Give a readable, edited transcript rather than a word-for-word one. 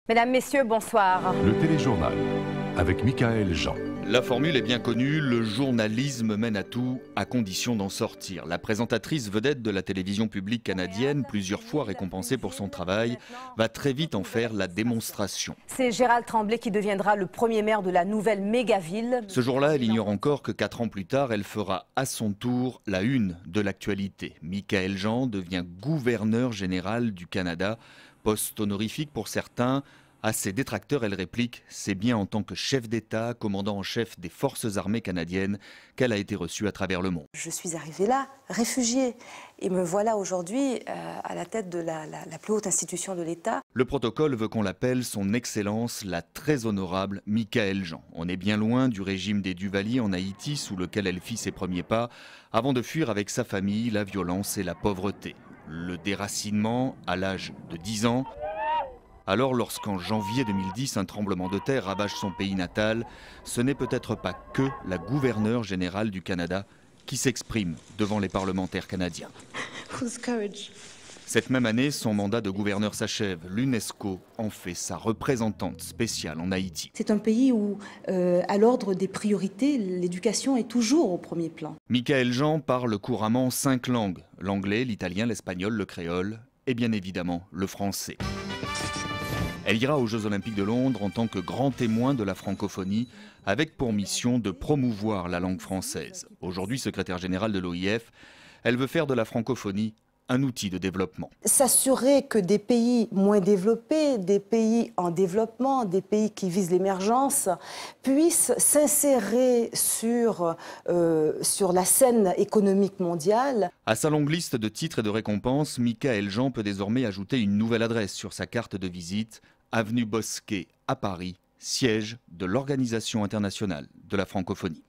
Mesdames, Messieurs, bonsoir. Le téléjournal avec Michaël Jean. La formule est bien connue, le journalisme mène à tout, à condition d'en sortir. La présentatrice vedette de la télévision publique canadienne, plusieurs fois récompensée pour son travail, va très vite en faire la démonstration. C'est Gérald Tremblay qui deviendra le premier maire de la nouvelle mégaville. Ce jour-là, elle ignore encore que 4 ans plus tard, elle fera à son tour la une de l'actualité. Michaël Jean devient gouverneur général du Canada, poste honorifique pour certains. À ses détracteurs, elle réplique « C'est bien en tant que chef d'État, commandant en chef des forces armées canadiennes qu'elle a été reçue à travers le monde. » Je suis arrivée là, réfugiée, et me voilà aujourd'hui à la tête de la plus haute institution de l'État. Le protocole veut qu'on l'appelle son Excellence, la très honorable Michaël Jean. On est bien loin du régime des Duvalier en Haïti, sous lequel elle fit ses premiers pas, avant de fuir avec sa famille la violence et la pauvreté. Le déracinement à l'âge de 10 ans. Alors, lorsqu'en janvier 2010, un tremblement de terre ravage son pays natal, ce n'est peut-être pas que la gouverneure générale du Canada qui s'exprime devant les parlementaires canadiens. Cette même année, son mandat de gouverneur s'achève. L'UNESCO en fait sa représentante spéciale en Haïti. C'est un pays où, à l'ordre des priorités, l'éducation est toujours au premier plan. Michaël Jean parle couramment 5 langues, l'anglais, l'italien, l'espagnol, le créole et bien évidemment le français. Elle ira aux Jeux Olympiques de Londres en tant que grand témoin de la francophonie, avec pour mission de promouvoir la langue française. Aujourd'hui secrétaire générale de l'OIF, elle veut faire de la francophonie un outil de développement. S'assurer que des pays moins développés, des pays en développement, des pays qui visent l'émergence, puissent s'insérer sur la scène économique mondiale. À sa longue liste de titres et de récompenses, Michaël Jean peut désormais ajouter une nouvelle adresse sur sa carte de visite, avenue Bosquet à Paris, siège de l'Organisation internationale de la francophonie.